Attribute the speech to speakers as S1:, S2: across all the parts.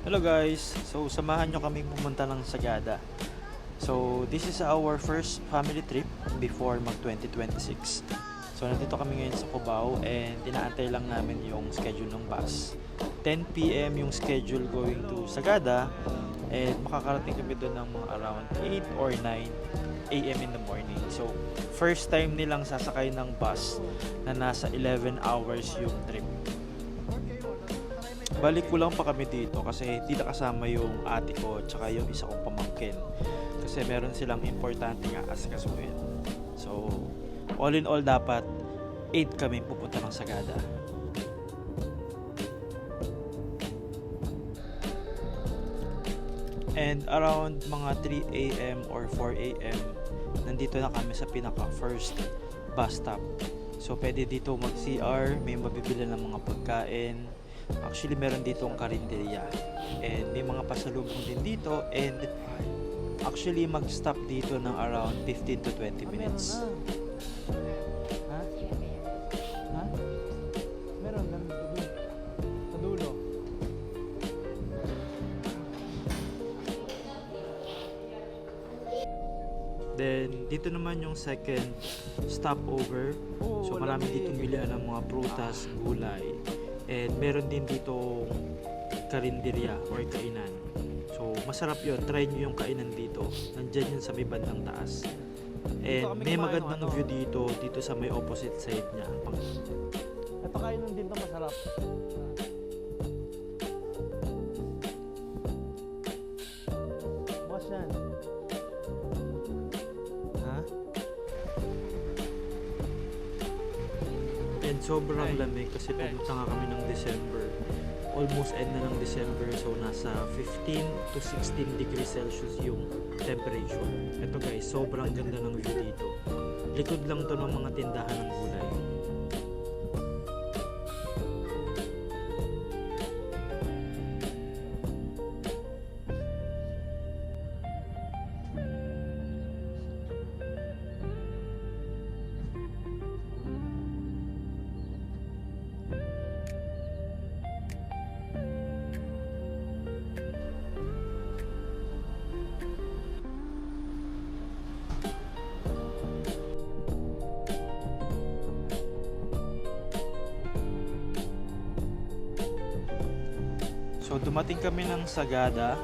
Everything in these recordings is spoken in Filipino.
S1: Hello guys! So samahan nyo kami pumunta ng Sagada. So this is our first family trip before mag 2026. So nandito kami ngayon sa Cubao and inaantay lang namin yung schedule ng bus. 10 p.m. yung schedule going to Sagada and makakarating kami doon ng mga around 8 or 9 a.m. in the morning. So first time nilang sasakay ng bus na nasa 11 hours yung trip. Balik ko lang pa kami dito kasi hindi nakasama yung ate ko tsaka yung isa kong pamangkin kasi meron silang importante nga asikasuhin. So all in all dapat 8 kami pupunta ng Sagada. And around mga 3 a.m. or 4 a.m. nandito na kami sa pinaka first bus stop. So pwede dito mag CR, may mabibili ng mga pagkain. Actually meron ditong karinderya and may mga pasalubong din dito and actually mag-stop dito ng around 15 to 20 minutes. Ha? Ha? Meron lang dito sa dulo. Then dito naman yung second stopover. So marami ditong bilihan ng mga prutas, gulay. And meron din dito karinderya or kainan. So masarap yun. Try nyo yung kainan dito. Nandyan yun sa may bandang taas. And may magandang view dito sa may opposite side niya. Ito kainan din to masarap. Bukas yan. Ha? And sobrang lamig kasi pumunta nga kami ng December. Almost end na ng December, so nasa 15 to 16 degrees Celsius yung temperature. Ito guys, sobrang ganda ng view dito. Likod lang to ng mga tindahan ng gulay. So dumating kami ng Sagada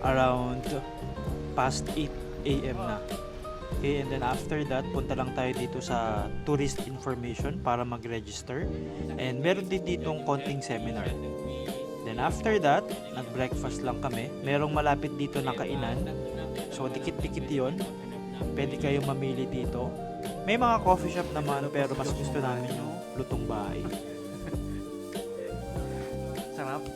S1: around past 8 a.m. na. Okay, and then after that, punta lang tayo dito sa tourist information para mag-register. And meron din ditong konting seminar. Then after that, nag-breakfast lang kami. Merong malapit dito na kainan. So dikit-dikit yon. Pwede kayo mamili dito. May mga coffee shop naman pero mas gusto namin yung lutong bahay. Sarap.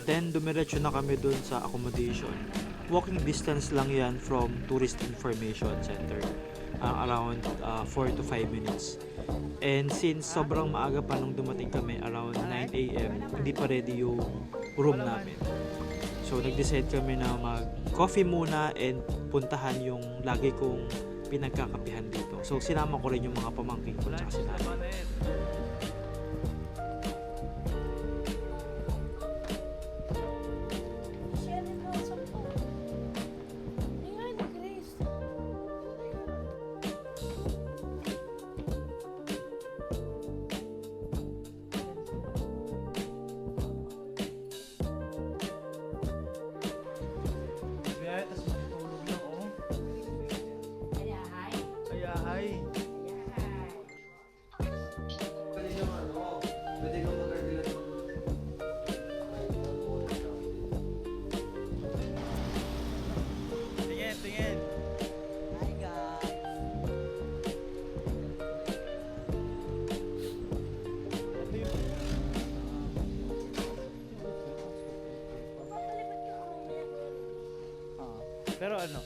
S1: Then dumiretso na kami dun sa accommodation. Walking distance lang yan from Tourist Information Center. Around 4 to 5 minutes. And since sobrang maaga pa nung dumating kami, around 9 a.m., hindi pa ready yung room namin. So nag-decide kami na mag-coffee muna and puntahan yung lagi kong pinagkakapihan dito. So sinama ko rin yung mga pamangkin ko at si nanay. Tapos matutulog lang, oh. Kaya, hi. Pero ano?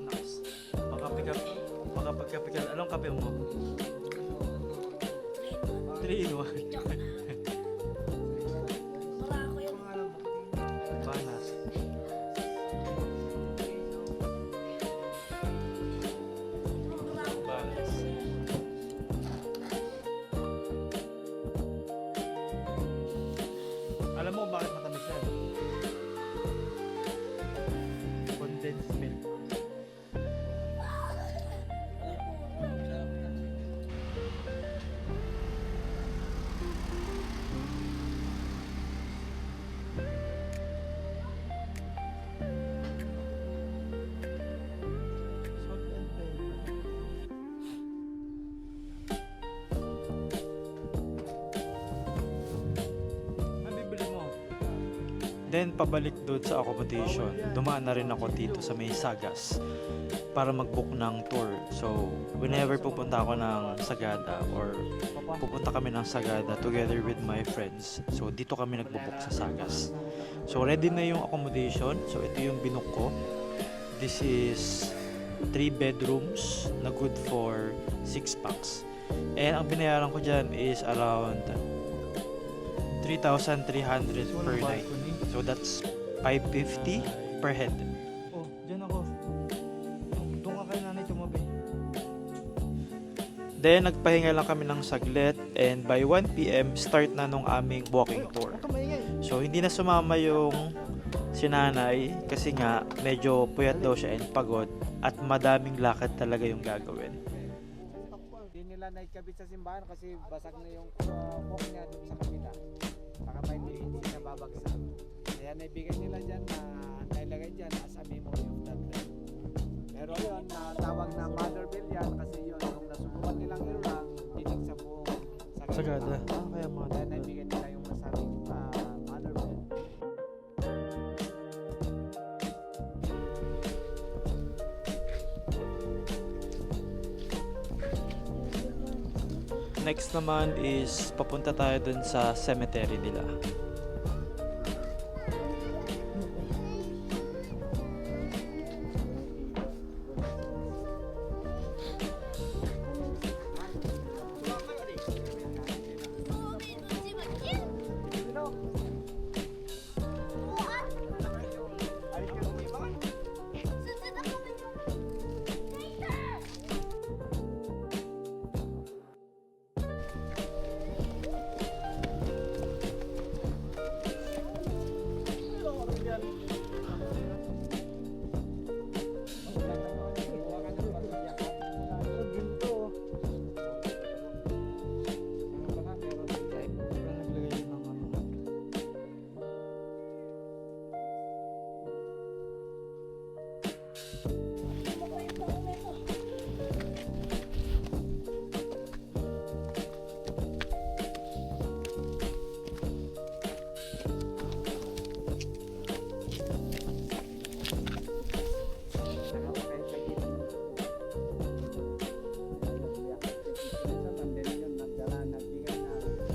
S1: Nice. Makapagkape. Anong kape mo? 3 in 1. Banas. Banas. Alam mo bakit matamis yan? Condensed milk. Salt and pepper. Ano bibili mo? Then pabalik doon sa accommodation, dumaan na rin ako dito sa may Sagas para mag-book ng tour. So, whenever pupunta ako ng Sagada or pupunta kami ng Sagada together with my friends, so dito kami nagbo-book sa Sagas. So, ready na yung accommodation. So, ito yung binook ko. This is 3 bedrooms na good for 6 packs. And ang binayaran ko dyan is around 3,300 per night. So that's 550 per head. Oh, dyan ako. Doon ka kay nanay tumabi. Then nagpahinga lang kami ng saglit and by 1 PM start na nung aming walking tour. So hindi na sumama yung si nanay kasi nga medyo puyat daw siya and pagod at madaming lakad talaga yung gagawin.
S2: Hindi nila naikabit sa simbahan kasi basag na yung fork niya doon sa kabila. Baka pa hindi siya babagsak. Kaya naibigay nila dyan na nailagay dyan as a memory of that day. Pero yun, tawag na mother bell yan kasi yun, nung nasubukan nilang irang, dinig sa buong
S1: Sagada. Kaya mga
S2: Kaya naibigay nila yung nasabing mother bell.
S1: Next naman is papunta tayo dun sa cemetery nila.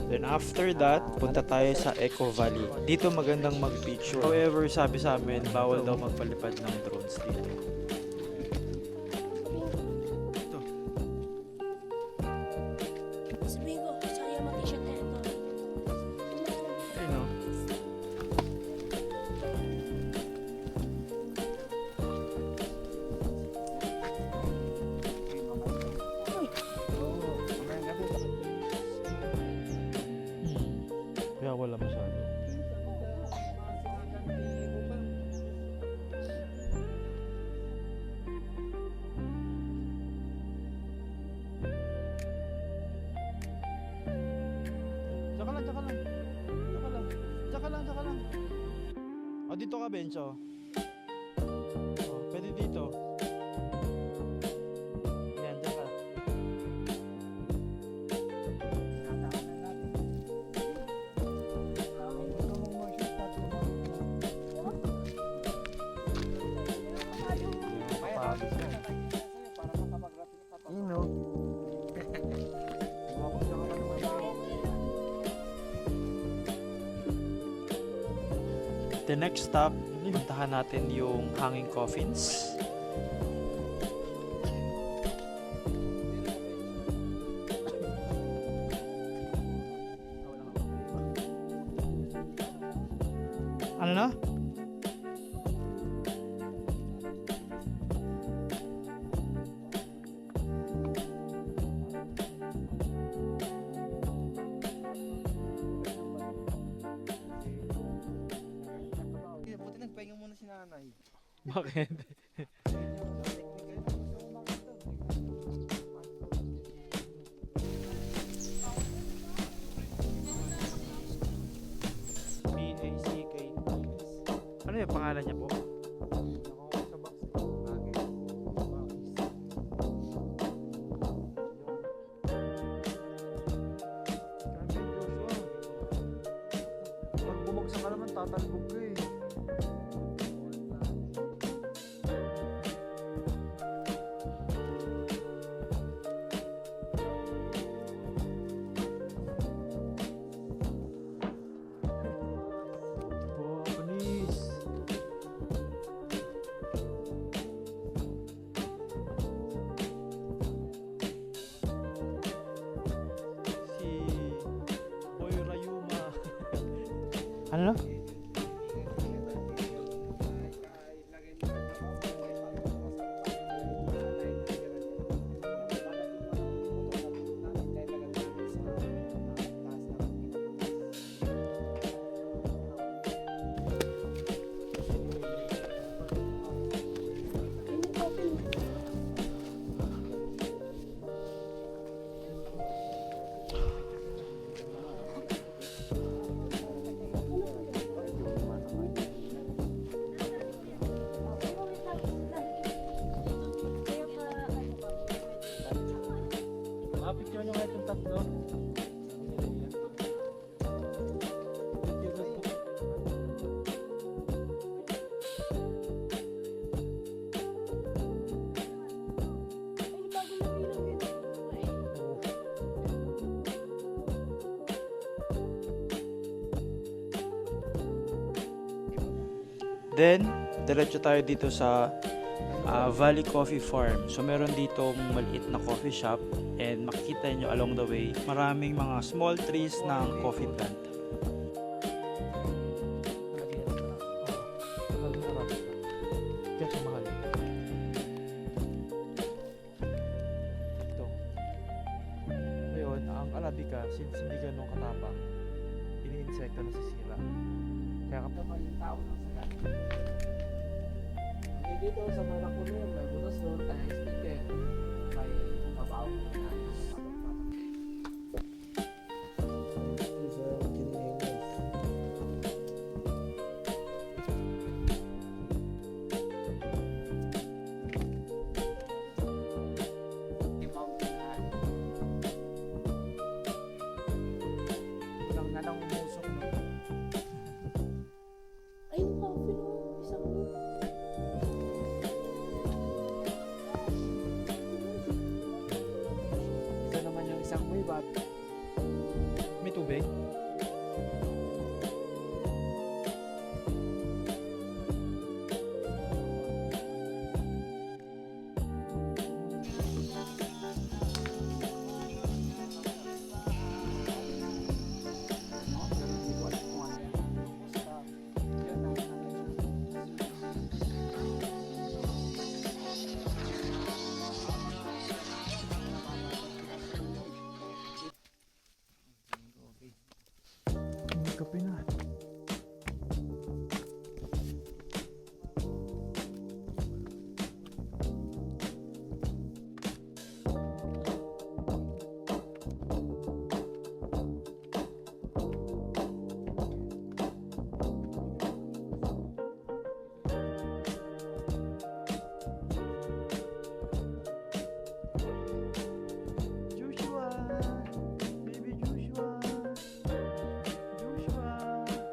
S1: Then after that, punta tayo sa Eco Valley. Dito magandang mag-picture. However, sabi sa amin, bawal daw magpalipad ng drones dito. Ito.
S3: Sabihin ko, saya mag-t-shirt na ito.
S1: Ayun o. Kaya wala masyado. Tsaka lang. Tsaka lang. O, dito ka, Bencho. O, pwede dito. Yan, tsaka. The next stop, puntahan natin yung Hanging Coffins. Ano na?
S2: Buti nagpahinga muna si nanay.
S1: Bakit?
S2: PACK.
S1: Ano yung pangalan niya po?
S2: Pag bumagsak ka naman, tatalbog ka eh.
S1: Oh, panis. Si Boy Rayuma. Ano na? Picture nyo nga itong tatlo. Then, diretso tayo dito sa Valley Coffee Farm. So, meron ditong maliit na coffee shop and makikita nyo along the way, maraming mga small trees ng coffee plant. Ito. Ngayon, ang Arabica, since hindi ganun katapang, ini-insekta na sisira. Kaya kapag
S2: Yung tao ng sagat. Dito sa Maracunin, may butas doon, tayo sticker. May mabaw na ayos. Lang na lang umusok no.
S3: Ay, yung coffee no. Isang
S2: Ito naman yung isang may bat.
S1: may tubig. Kape na. Joshua! Baby Joshua! Joshua!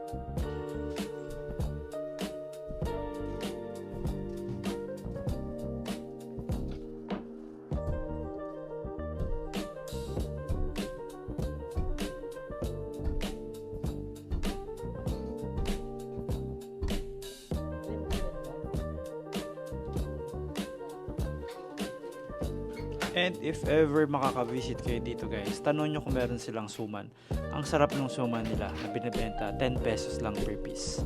S1: And if ever makaka-visit kayo dito guys, tanong nyo kung meron silang suman. Ang sarap ng suman nila na binibenta, 10 pesos lang per piece.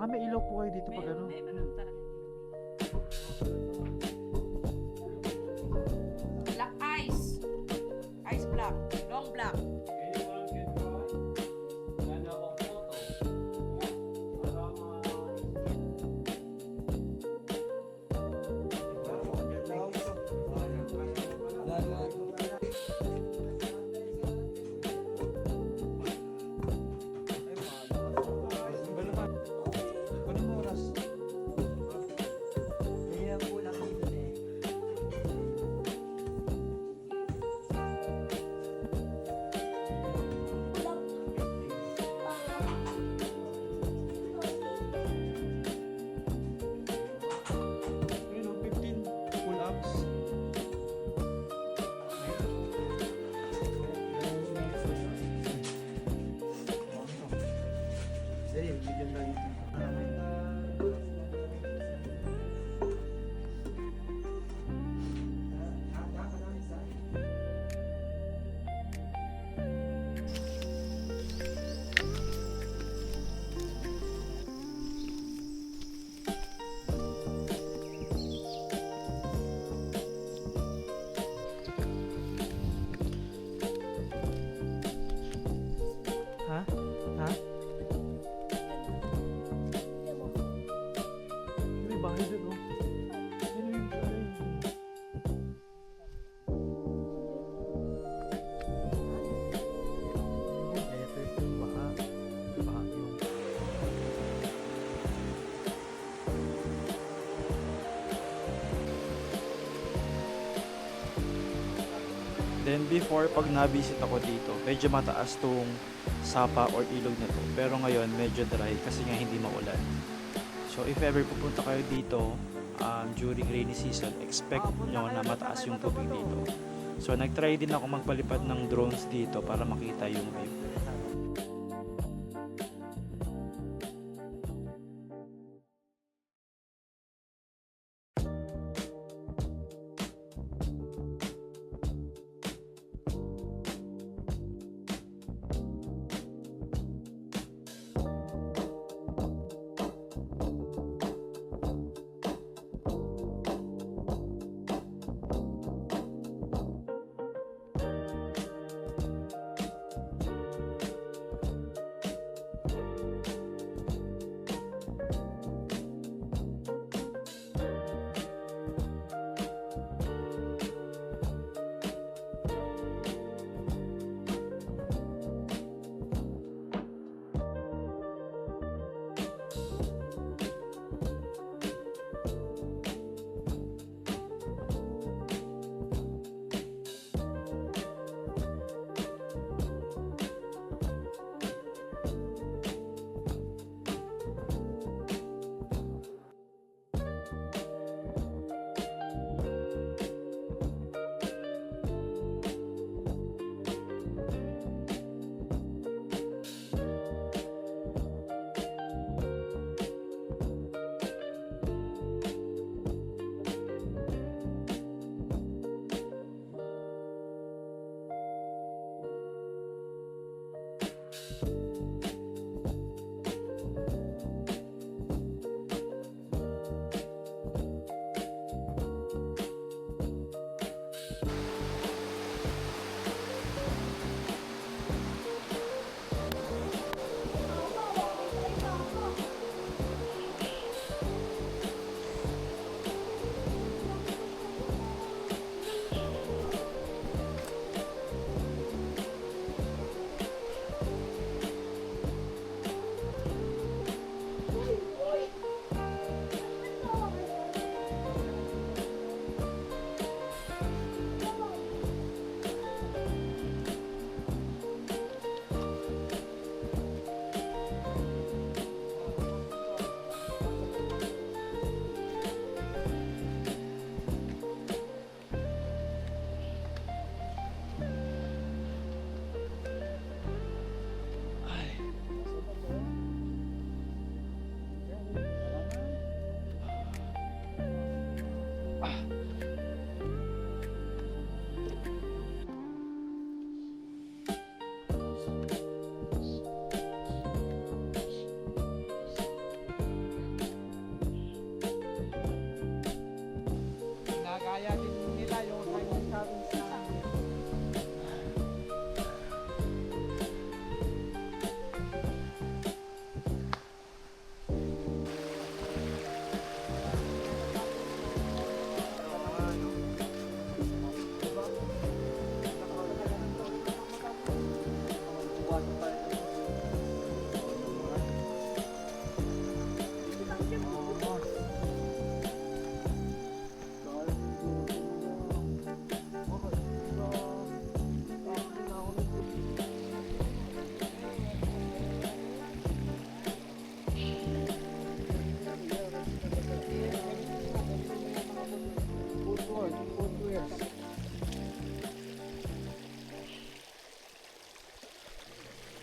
S1: May ilaw po kayo dito pag ano?
S4: Black ice. Ice black. Long black.
S1: May bahay doon, oh. Yan yung bahay. Ito yung baha. Baha yung... Then before, pag na-visit ako dito, medyo mataas tong sapa or ilog na to. Pero ngayon, medyo dry kasi nga hindi maulan. So if ever pupunta kayo dito during rainy season, expect nyo na mataas yung tubig dito. So nag-try din ako magpalipad ng drones dito para makita yung view.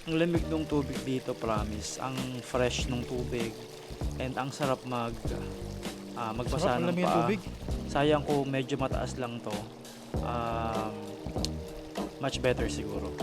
S1: Ang lamig ng tubig dito, promise. Ang fresh ng tubig. And ang sarap magbasa
S5: Sarap, ang
S1: ng
S5: lamig ng
S1: paa.
S5: tubig.
S1: Sayang ko medyo mataas lang to. Much better siguro.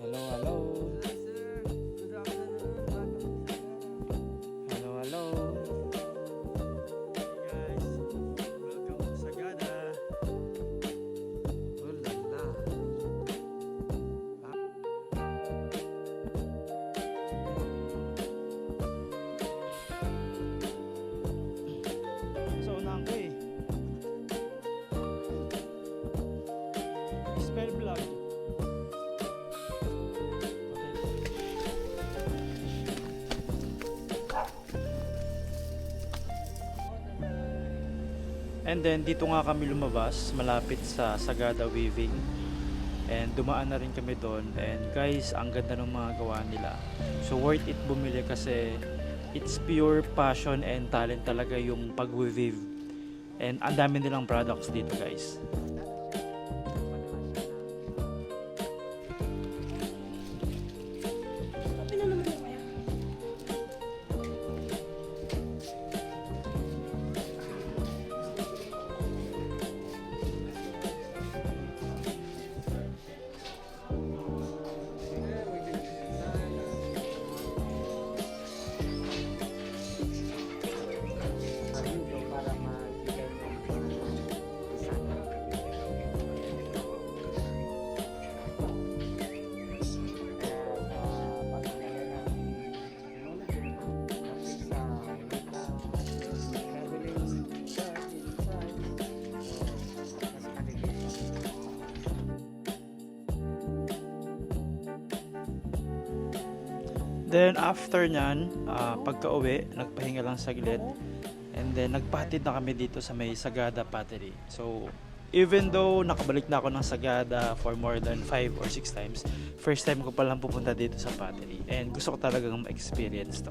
S2: Hello, hello. Hello, hello.
S1: Hey guys, welcome to Sagada.
S2: Oh la la.
S1: Sa unahan ko eh. Spell vlog. And then dito nga kami lumabas malapit sa Sagada Weaving. And dumaan na rin kami doon. And guys, ang ganda ng mga gawa nila. So worth it bumili kasi it's pure passion and talent talaga yung pag-weave. And ang dami nilang products dito guys.
S3: Open na naman kaya.
S2: Dito para magbigay ng isa.
S1: Then after nyan, pagka-uwi, nagpahinga lang saglit. And then nagpahatid na kami dito sa may Sagada Pottery. So even though nakabalik na ako ng Sagada for more than 5 or 6 times, first time ko palang pupunta dito sa Pottery. And gusto ko talagang ma-experience to.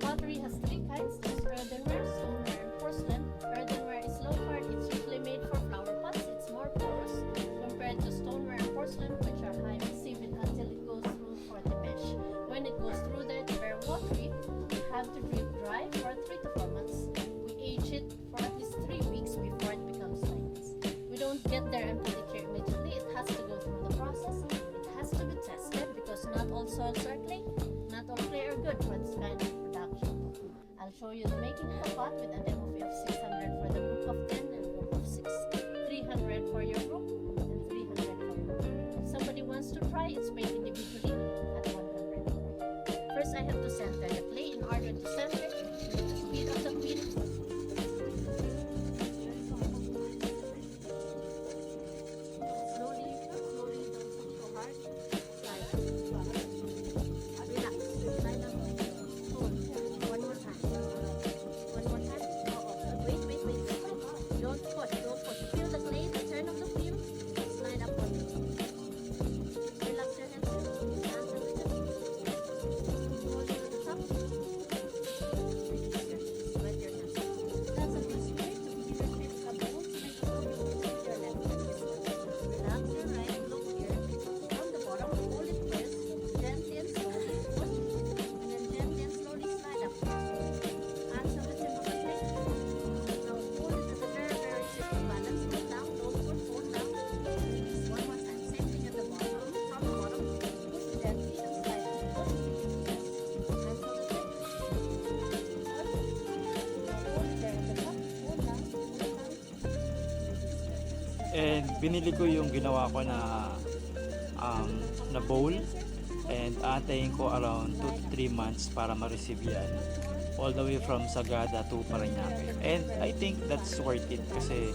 S3: Pottery has three kinds. There's earthenware, stoneware, and porcelain. Earthenware is low hard. It's usually made for flower pots. It's more porous compared to stoneware and porcelain, which are high abrasive until it goes through for the mesh. When it goes through there, it's very watery. You have to drip dry for 3 to 4 months. We age it for at least 3 weeks before it becomes like this. We don't get there and put it here immediately. It has to go through the process. It has to be tested because not all soils are clay. Not all clay are good for this kind of production. I'll show you the making of the pot with a demo fee of 600 for the group of 10 and group of 6. 300 for your group and 300 for your group. If somebody wants to try, it's made individually at 100. First, I have to center the clay. In order to center, the speed of the wheel. Slowly, slowly down.
S1: And binili ko yung ginawa ko na bowl. And aantayin ko around 2 to 3 months para ma-receive yan. All the way from Sagada to Parañaque. And I think that's worth it kasi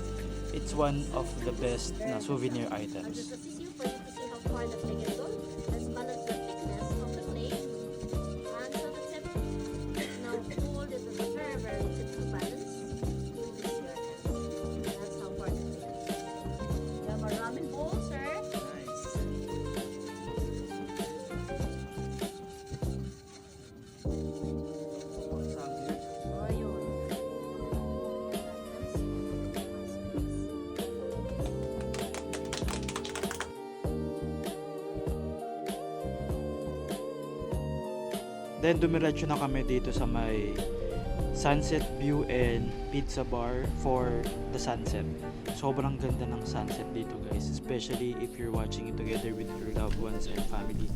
S1: it's one of the best na souvenir items.
S3: This is you for you to see how far that they can go, as well as the thickness of the clay. And so the tip is now cooled. It is a very, very tip to balance. Use your hands. That's how far that they can go. We have a ramen bowl, sir. Oh, yun.
S1: Then dumiretso na kami dito sa may Sunset View and Pizza Bar for the sunset. Sobrang ganda ng sunset dito guys, especially if you're watching it together with your loved ones and family.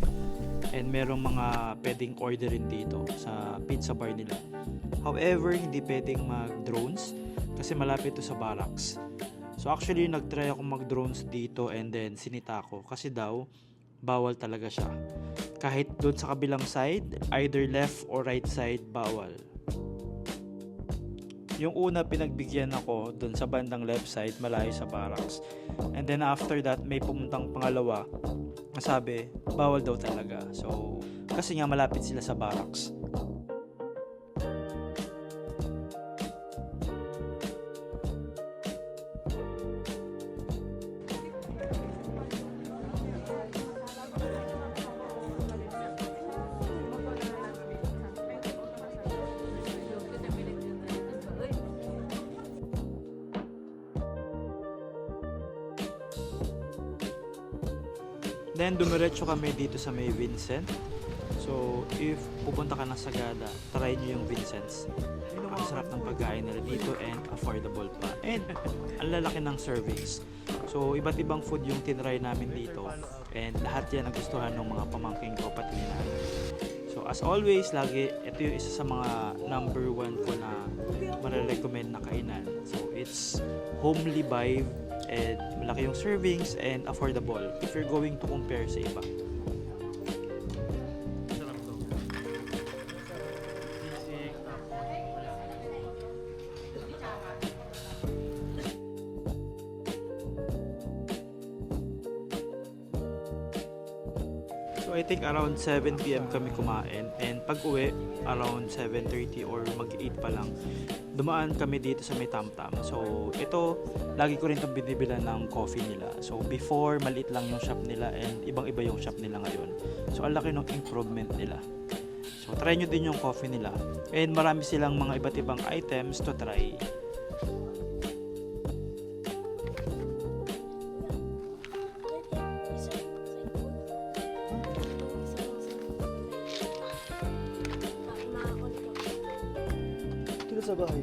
S1: And merong mga pwedeng orderin dito sa pizza bar nila. However, hindi pwedeng mag-drones kasi malapit to sa barracks. So actually, nag-try ako mag-drones dito and then sinita ko kasi daw bawal talaga siya. Kahit doon sa kabilang side, either left or right side, bawal. Yung una pinagbigyan ako doon sa bandang left side, malayo sa barracks. And then after that, may pumuntang pangalawa na sabi, bawal daw talaga. So, kasi nga malapit sila sa barracks. Then dumiretso kami dito sa may Vincent. So if pupunta ka ng Sagada, try nyo yung Vincent's. Ang sarap ng pagkain nila dito and affordable pa. And ang lalaki ng servings. So iba't ibang food yung tinry namin dito. And lahat yan nagustuhan ng mga pamangking ko pati ni nanay. So as always, lagi ito yung isa sa mga number 1 ko na marirecommend na kainan. So it's homely vibe and malaki yung servings and affordable if you're going to compare sa iba. So I think around 7 PM kami kumain and pag uwi around 7:30 or mag-8 pa lang dumaan kami dito sa may Tamtam. So ito lagi ko rin itong binibilan ng coffee nila. So before maliit lang yung shop nila and ibang-iba yung shop nila ngayon. So ang laki ng improvement nila. So try nyo din yung coffee nila. And marami silang mga iba't ibang items to try.
S2: Sa bahay.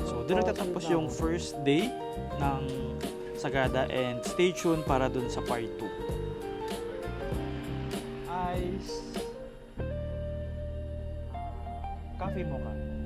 S1: So doon nagtatapos yung first day ng Sagada and stay tuned para dun sa part 2. Ice. Coffee mocha.